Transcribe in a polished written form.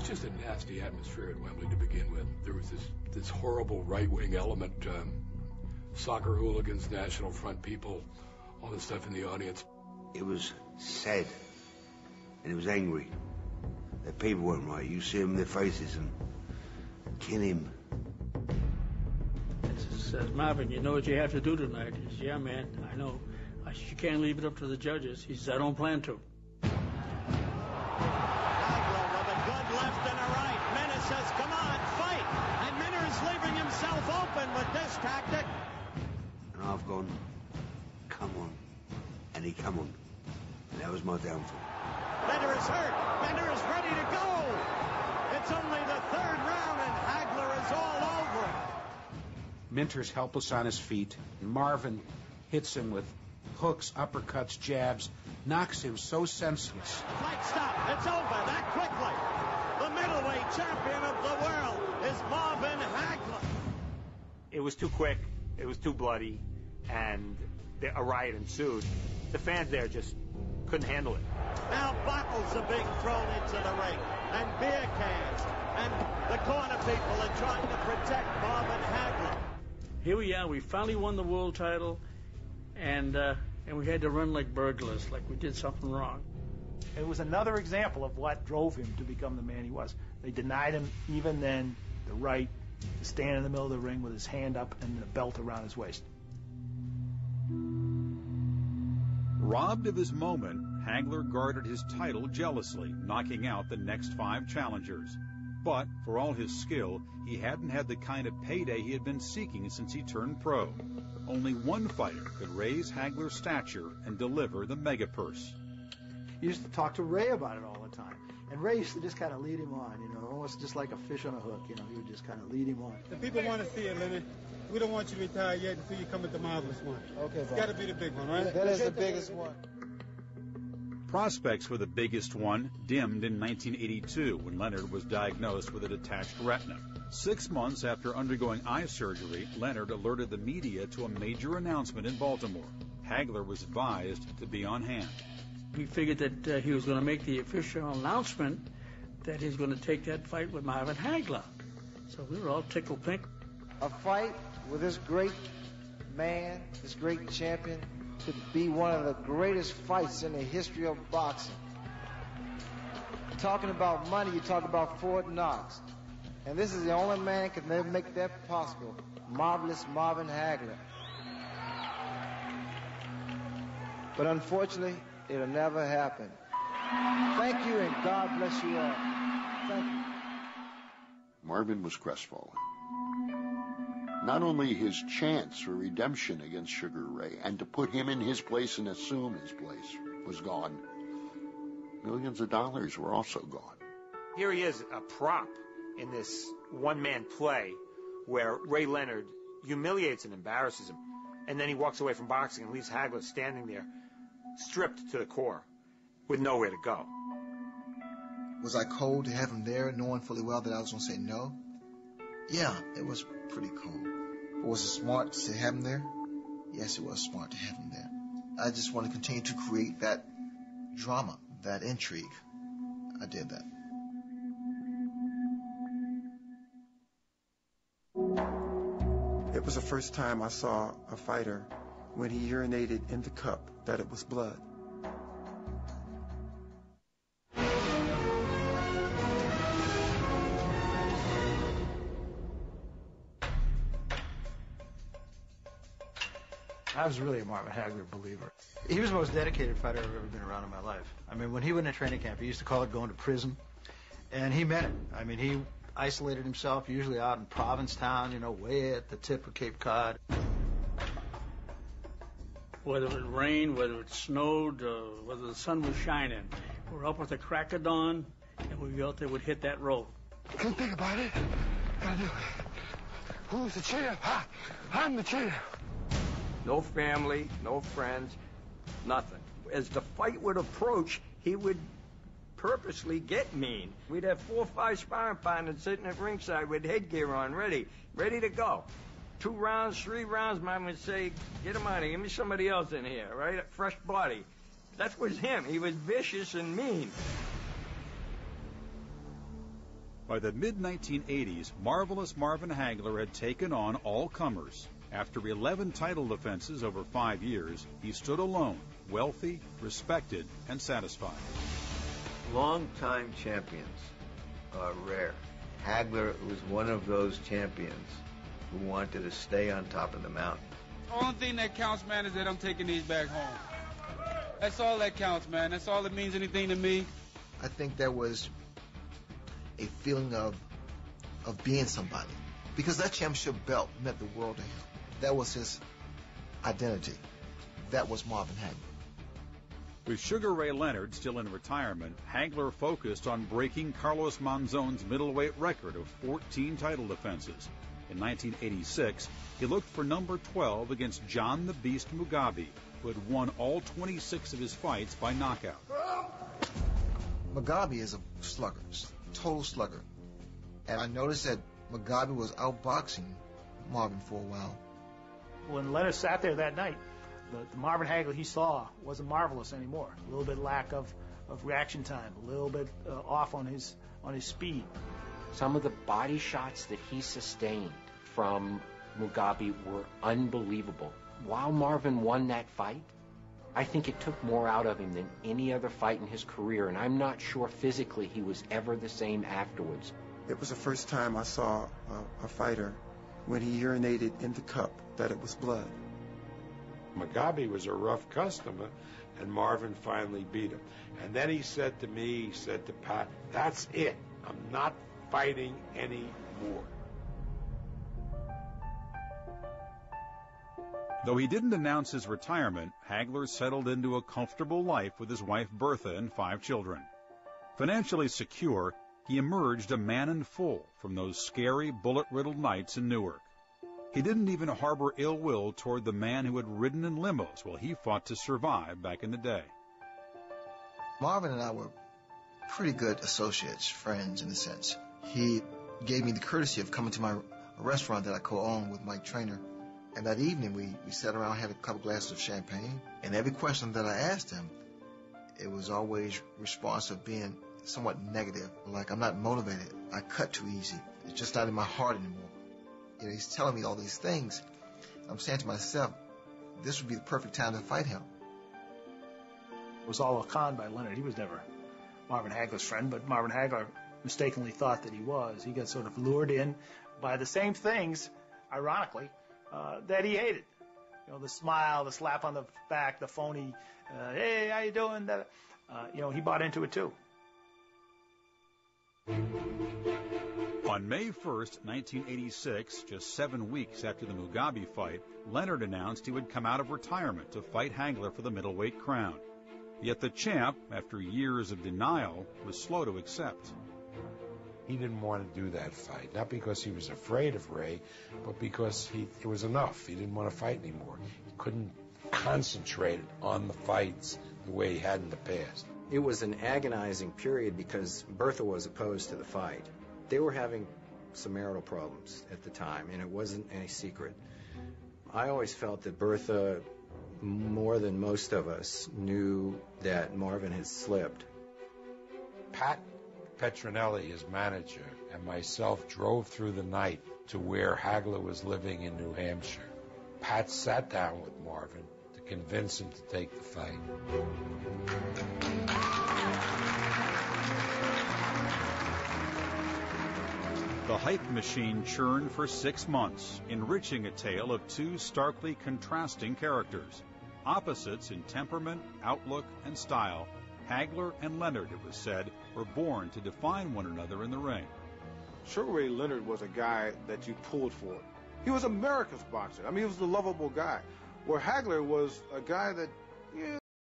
was just a nasty atmosphere at Wembley to begin with. There was this horrible right-wing element, soccer hooligans, National Front people, all this stuff in the audience. It was sad, and it was angry. The people weren't right. You see them in their faces and kill him. Says, Marvin, you know what you have to do tonight? He says, yeah, man, I know. I said, you can't leave it up to the judges. He says, I don't plan to. Hagler with a good left and a right. Minner says, come on, fight. And Minner is leaving himself open with this tactic. And I've gone, come on. And he come on. And that was my downfall. Minner is hurt. Minner is ready to go. It's only the third round and Hagler is all over it. Minter's helpless on his feet, and Marvin hits him with hooks, uppercuts, jabs, knocks him so senseless. Fight stop. It's over that quickly. The middleweight champion of the world is Marvin Hagler. It was too quick. It was too bloody, and a riot ensued. The fans there just couldn't handle it. Now bottles are being thrown into the ring, and beer cans, and the corner people are trying to protect Marvin Hagler. Here we are. We finally won the world title, and we had to run like burglars, like we did something wrong. It was another example of what drove him to become the man he was. They denied him, even then, the right to stand in the middle of the ring with his hand up and the belt around his waist. Robbed of his moment, Hagler guarded his title jealously, knocking out the next 5 challengers. But, for all his skill, he hadn't had the kind of payday he had been seeking since he turned pro. Only one fighter could raise Hagler's stature and deliver the mega purse. He used to talk to Ray about it all the time. And Ray used to just kind of lead him on, almost just like a fish on a hook, he would just kind of lead him on. The people want to see it, Leonard. We don't want you to retire yet until you come with the marvelous one. Okay, it's got to be the big one, right? That is the biggest one. Prospects for the biggest one dimmed in 1982 when Leonard was diagnosed with a detached retina. 6 months after undergoing eye surgery, Leonard alerted the media to a major announcement in Baltimore. Hagler was advised to be on hand. We figured that he was going to make the official announcement that he's going to take that fight with Marvin Hagler. So we were all tickled pink. A fight with this great man, this great champion, could be one of the greatest fights in the history of boxing. Talking about money, you talk about Fort Knox. And this is the only man who can make that possible. Marvelous Marvin Hagler. But unfortunately, it'll never happen. Thank you, and God bless you all. Thank you. Marvin was crestfallen. Not only his chance for redemption against Sugar Ray and to put him in his place and assume his place was gone. Millions of dollars were also gone. Here he is, a prop in this one-man play where Ray Leonard humiliates and embarrasses him. And then he walks away from boxing and leaves Hagler standing there, stripped to the core, with nowhere to go. Was I cold to have him there, knowing fully well that I was going to say no? Yeah, it was pretty cold. But was it smart to have him there? Yes, it was smart to have him there. I just want to continue to create that drama, that intrigue. I did that. It was the first time I saw a fighter, when he urinated in the cup, that it was blood. I was really a Marvin Hagler believer. He was the most dedicated fighter I've ever been around in my life. I mean, when he went to training camp, he used to call it going to prison, and he meant it. I mean, he isolated himself, usually out in Provincetown, way at the tip of Cape Cod. Whether it rained, whether it snowed, whether the sun was shining, we're up with the crack of dawn, and we out there would hit that road. Couldn't think about it. I knew it. Who's the champ? I'm the champ. No family, no friends, nothing. As the fight would approach, he would purposely get mean. We'd have 4 or 5 sparring partners sitting at ringside with headgear on, ready to go. 2 rounds, 3 rounds, man would say, get him out of here, give me somebody else in here, right? A fresh body. That was him. He was vicious and mean. By the mid-1980s, Marvelous Marvin Hagler had taken on all comers. After 11 title defenses over 5 years, he stood alone, wealthy, respected, and satisfied. Long-time champions are rare. Hagler was one of those champions who wanted to stay on top of the mountain. The only thing that counts, man, is that I'm taking these back home. That's all that counts, man. That's all that means anything to me. I think there was a feeling of being somebody, because that championship belt meant the world to him. That was his identity. That was Marvin Hagler. With Sugar Ray Leonard still in retirement, Hagler focused on breaking Carlos Monzon's middleweight record of 14 title defenses. In 1986, he looked for number 12 against John the Beast Mugabe, who had won all 26 of his fights by knockout. Mugabe is a slugger, total slugger. And I noticed that Mugabe was outboxing Marvin for a while. When Leonard sat there that night, the Marvin Hagler he saw wasn't marvelous anymore. A little bit lack of reaction time, a little bit off on his speed. Some of the body shots that he sustained from Mugabe were unbelievable. While Marvin won that fight, I think it took more out of him than any other fight in his career, and I'm not sure physically he was ever the same afterwards. It was the first time I saw a fighter, when he urinated in the cup, that it was blood. Mugabe was a rough customer, and Marvin finally beat him. And then he said to me, he said to Pat, "That's it. I'm not fighting anymore." Though he didn't announce his retirement, Hagler settled into a comfortable life with his wife Bertha and 5 children. Financially secure, he emerged a man in full from those scary, bullet-riddled nights in Newark. He didn't even harbor ill will toward the man who had ridden in limos while he fought to survive back in the day. Marvin and I were pretty good associates, friends in a sense. He gave me the courtesy of coming to my restaurant that I co-own with Mike Trainer. And that evening we sat around, had a couple glasses of champagne, and every question that I asked him, it was always responsive, being somewhat negative, like I'm not motivated, I cut too easy, it's just not in my heart anymore. You know, he's telling me all these things. I'm saying to myself, this would be the perfect time to fight him. It was all a con by Leonard. He was never Marvin Hagler's friend, but Marvin Hagler mistakenly thought that he was. He got sort of lured in by the same things, ironically, that he hated. You know, the smile, the slap on the back, the phony, hey, how you doing? He bought into it too. On May 1st, 1986, just 7 weeks after the Mugabe fight, Leonard announced he would come out of retirement to fight Hagler for the middleweight crown. Yet the champ, after years of denial, was slow to accept. He didn't want to do that fight, not because he was afraid of Ray, but because it was enough. He didn't want to fight anymore. He couldn't concentrate on the fights the way he had in the past. It was an agonizing period because Bertha was opposed to the fight. They were having some marital problems at the time, and it wasn't any secret. I always felt that Bertha, more than most of us, knew that Marvin had slipped. Pat Petronelli, his manager, and myself drove through the night to where Hagler was living in New Hampshire. Pat sat down with Marvin to convince him to take the fight. The hype machine churned for 6 months, enriching a tale of 2 starkly contrasting characters. Opposites in temperament, outlook, and style, Hagler and Leonard, it was said, were born to define one another in the ring. Sugar Ray Leonard was a guy that you pulled for. He was America's boxer. I mean, he was the lovable guy. Where Hagler was a guy that,